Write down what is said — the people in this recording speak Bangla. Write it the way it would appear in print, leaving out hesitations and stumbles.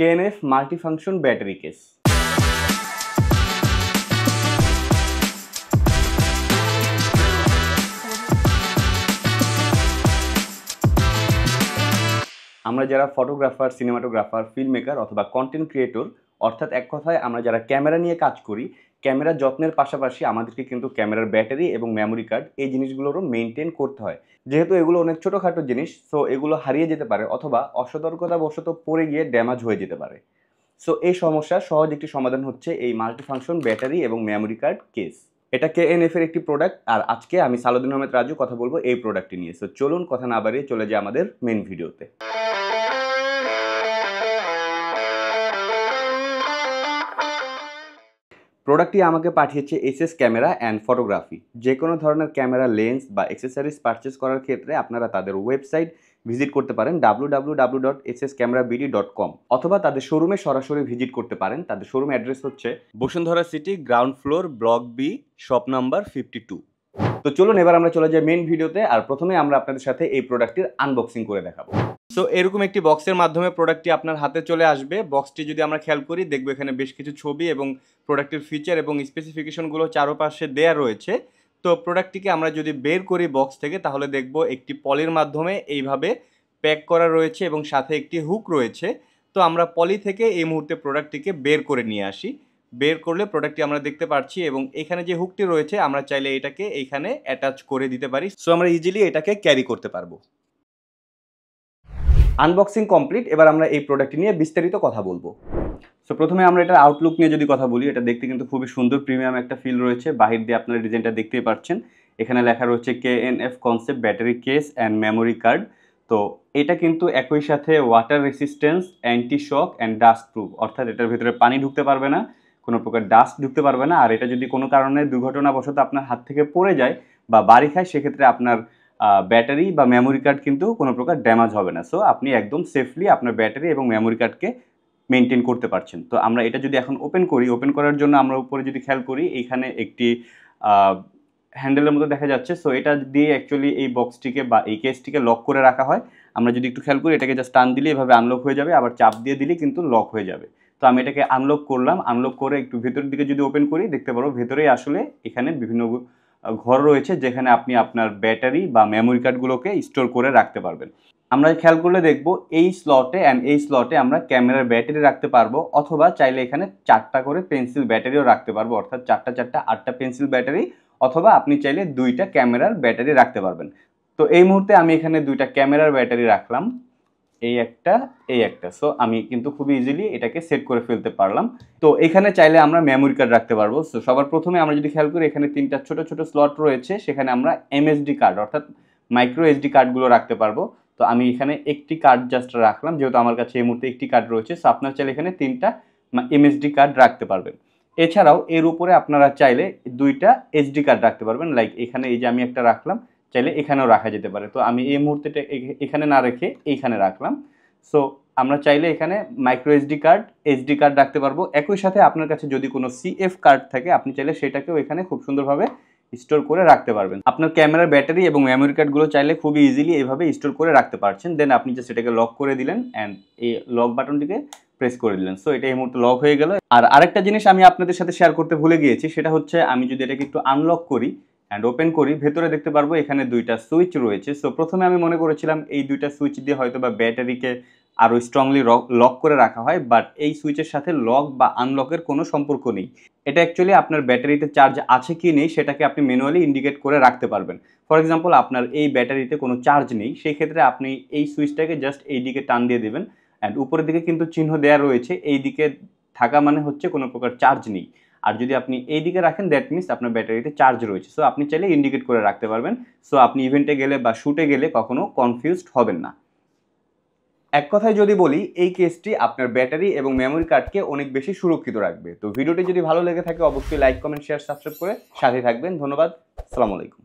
KNF multifunction battery case. আমরা যারা ফটোগ্রাফার, সিনেমাটোগ্রাফার, ফিল্ম মেকার অথবা কন্টেন্ট ক্রিয়েটর, অর্থাৎ এক কথায় আমরা যারা ক্যামেরা নিয়ে কাজ করি, ক্যামেরার যত্নের পাশাপাশি আমাদেরকে কিন্তু ক্যামেরার ব্যাটারি এবং মেমোরি কার্ড এই জিনিসগুলোরও মেনটেন করতে হয়। যেহেতু এগুলো অনেক ছোটোখাটো জিনিস, সো এগুলো হারিয়ে যেতে পারে অথবা অসতর্কতাবশত পড়ে গিয়ে ড্যামেজ হয়ে যেতে পারে। সো এই সমস্যার সহজ একটি সমাধান হচ্ছে এই মাল্টিফাংশন ব্যাটারি এবং মেমোরি কার্ড কেস। এটা KNF এর একটি প্রোডাক্ট, আর আজকে আমি সালাউদ্দিন আহমেদ রাজু কথা বলবো এই প্রোডাক্টটি নিয়ে। সো চলুন কথা না বাড়িয়ে চলে যাই আমাদের মেন ভিডিওতে। প্রোডাক্টটি আমাকে পাঠিয়েছে SS ক্যামেরা অ্যান্ড ফটোগ্রাফি। যে কোনো ধরনের ক্যামেরা লেন্স বা অ্যাক্সেসরিজ পারচেস করার ক্ষেত্রে আপনারা তাদের ওয়েবসাইট ভিজিট করতে পারেন www.sscameraBD.com, অথবা তাদের শোরুমে সরাসরি ভিজিট করতে পারেন। তাদের শোরুম অ্যাড্রেস হচ্ছে Bashundhara city, ground floor, block B, shop number 52। তো চলুন এবার আমরা চলে যাই মেন ভিডিওতে। আর প্রথমে আমরা আপনাদের সাথে এই প্রোডাক্টটির আনবক্সিং করে দেখাবো। সো এরকম একটি বক্সের মাধ্যমে প্রোডাক্টটি আপনার হাতে চলে আসবে। বক্সটি যদি আমরা খেয়াল করি, দেখবো এখানে বেশ কিছু ছবি এবং প্রোডাক্টের ফিচার এবং স্পেসিফিকেশনগুলো চারপাশে দেয়া রয়েছে। তো প্রোডাক্টটিকে আমরা যদি বের করি বক্স থেকে, তাহলে দেখব একটি পলির মাধ্যমে এইভাবে প্যাক করা রয়েছে এবং সাথে একটি হুক রয়েছে। তো আমরা পলি থেকে এই মুহূর্তে প্রোডাক্টটিকে বের করে নিয়ে আসি। বের করলে প্রোডাক্টটি আমরা দেখতে পাচ্ছি এবং এখানে যে হুকটি রয়েছে আমরা চাইলে এটাকে এইখানে অ্যাটাচ করে দিতে পারি। সো আমরা ইজিলি এটাকে ক্যারি করতে পারবো। Unboxing complete. এবার আমরা এই প্রোডাক্টটি নিয়ে বিস্তারিত কথা বলবো। সো প্রথমে আমরা এটার আউটলুক নিয়ে যদি কথা বলি, এটা দেখতে কিন্তু খুবই সুন্দর, প্রিমিয়াম একটা ফিল রয়েছে। বাহির দিয়ে আপনারা ডিজাইনটা দেখতেই পাচ্ছেন। এখানে লেখা রয়েছে KNF concept battery case and memory card. তো এটা কিন্তু একই সাথে water resistance, anti shock and dust proof, অর্থাৎ এটার ভিতরে পানি ঢুকতে পারবে না, কোনো প্রকার ডাস্ট ঢুকতে পারবে না। আর এটা যদি কোনো কারণে দুর্ঘটনাবশত আপনার হাত থেকে পড়ে যায় বা বাড়ি খায়, সেক্ষেত্রে আপনার ব্যাটারি বা মেমোরি কার্ড কিন্তু কোনো প্রকার ড্যামেজ হবে না। সো আপনি একদম সেফলি আপনার ব্যাটারি এবং মেমোরি কার্ডকে মেনটেন করতে পারছেন। তো আমরা এটা যদি এখন ওপেন করি, ওপেন করার জন্য আমরা উপরে যদি খেয়াল করি, এইখানে একটি হ্যান্ডেলের মতো দেখা যাচ্ছে। সো এটা দিয়ে অ্যাকচুয়ালি এই বক্সটিকে বা এই কেসটিকে লক করে রাখা হয়। আমরা যদি একটু খেয়াল করি, এটাকে জাস্ট টান দিলে এভাবে আনলক হয়ে যাবে, আবার চাপ দিয়ে দিলে কিন্তু লক হয়ে যাবে। তো আমি এটাকে আনলক করলাম। আনলক করে একটু ভেতরের দিকে যদি ওপেন করি, দেখতে পারবো ভেতরেই আসলে এখানে বিভিন্ন ঘর রয়েছে, যেখানে আপনি আপনার ব্যাটারি বা মেমোরি কার্ডগুলোকে স্টোর করে রাখতে পারবেন। আমরা খেয়াল করলে দেখব এই স্লটে অ্যান্ড এই স্লটে আমরা ক্যামেরার ব্যাটারি রাখতে পারবো, অথবা চাইলে এখানে 4টা করে পেন্সিল ব্যাটারিও রাখতে পারবো, অর্থাৎ 8টা পেন্সিল ব্যাটারি, অথবা আপনি চাইলে 2টা ক্যামেরার ব্যাটারি রাখতে পারবেন। তো এই মুহূর্তে আমি এখানে 2টা ক্যামেরার ব্যাটারি রাখলাম, এই একটা। সো আমি কিন্তু খুবই ইজিলি এটাকে সেট করে ফেলতে পারলাম। তো এখানে চাইলে আমরা মেমোরি কার্ড রাখতে পারবো। সো সবার প্রথমে আমরা যদি খেয়াল করি, এখানে 3টা ছোট ছোট স্লট রয়েছে, সেখানে আমরা MSD কার্ড অর্থাৎ মাইক্রো SD কার্ডগুলো রাখতে পারবো। তো আমি এখানে একটি কার্ড জাস্ট রাখলাম, যেহেতু আমার কাছে এই মুহূর্তে একটি কার্ড রয়েছে। সো আপনার চাইলে এখানে 3টা MSD কার্ড রাখতে পারবেন। এছাড়াও এর উপরে আপনারা চাইলে 2টা SD কার্ড রাখতে পারবেন। লাইক এখানে এই যে আমি একটা রাখলাম, চাইলে এখানেও রাখা যেতে পারে। তো আমি এই মুহূর্তে এখানে না রেখে এইখানে রাখলাম। সো আমরা চাইলে এখানে মাইক্রো SD কার্ড রাখতে পারবো। একই সাথে আপনার কাছে যদি কোনো CF কার্ড থাকে, আপনি চাইলে সেটাকেও এখানে খুব সুন্দরভাবে স্টোর করে রাখতে পারবেন। আপনার ক্যামেরার ব্যাটারি এবং মেমোরি কার্ডগুলো চাইলে খুবই ইজিলি এইভাবে স্টোর করে রাখতে পারছেন। দেন আপনি জাস্ট এটাকে লক করে দিলেন অ্যান্ড এই লক বাটনটিকে প্রেস করে দিলেন। সো এটা এই মুহূর্তে লক হয়ে গেল। আর আরেকটা জিনিস আমি আপনাদের সাথে শেয়ার করতে ভুলে গিয়েছি, সেটা হচ্ছে আমি যদি এটাকে একটু আনলক করি অ্যান্ড ওপেন করি, ভেতরে দেখতে পারবো এখানে 2টা সুইচ রয়েছে। সো প্রথমে আমি মনে করেছিলাম এই 2টা সুইচ দিয়ে হয়তো বা ব্যাটারিকে আরও স্ট্রংলি লক করে রাখা হয়, বাট এই সুইচের সাথে লক বা আনলকের কোনো সম্পর্ক নেই। এটা অ্যাকচুয়ালি আপনার ব্যাটারিতে চার্জ আছে কি নেই সেটাকে আপনি ম্যানুয়ালি ইন্ডিকেট করে রাখতে পারবেন। ফর এক্সাম্পল, আপনার এই ব্যাটারিতে কোনো চার্জ নেই, সেই ক্ষেত্রে আপনি এই সুইচটাকে জাস্ট এই দিকে টান দিয়ে দেবেন অ্যান্ড উপরের দিকে কিন্তু চিহ্ন দেওয়া রয়েছে, এই দিকে থাকা মানে হচ্ছে কোনো প্রকার চার্জ নেই। আর যদি আপনি এই দিকে রাখেন, দ্যাট মিনস আপনার ব্যাটারিতে চার্জ রয়েছে। সো আপনি চাইলে ইন্ডিকেট করে রাখতে পারবেন। সো আপনি ইভেন্টে গেলে বা শ্যুটে গেলে কখনো কনফিউজড হবেন না। এক কথায় যদি বলি, এই কেসটি আপনার ব্যাটারি এবং মেমোরি কার্ডকে অনেক বেশি সুরক্ষিত রাখবে। তো ভিডিওটি যদি ভালো লেগে থাকে, অবশ্যই লাইক, কমেন্ট, শেয়ার, সাবস্ক্রাইব করে সাথে থাকবেন। ধন্যবাদ। আসসালামু আলাইকুম।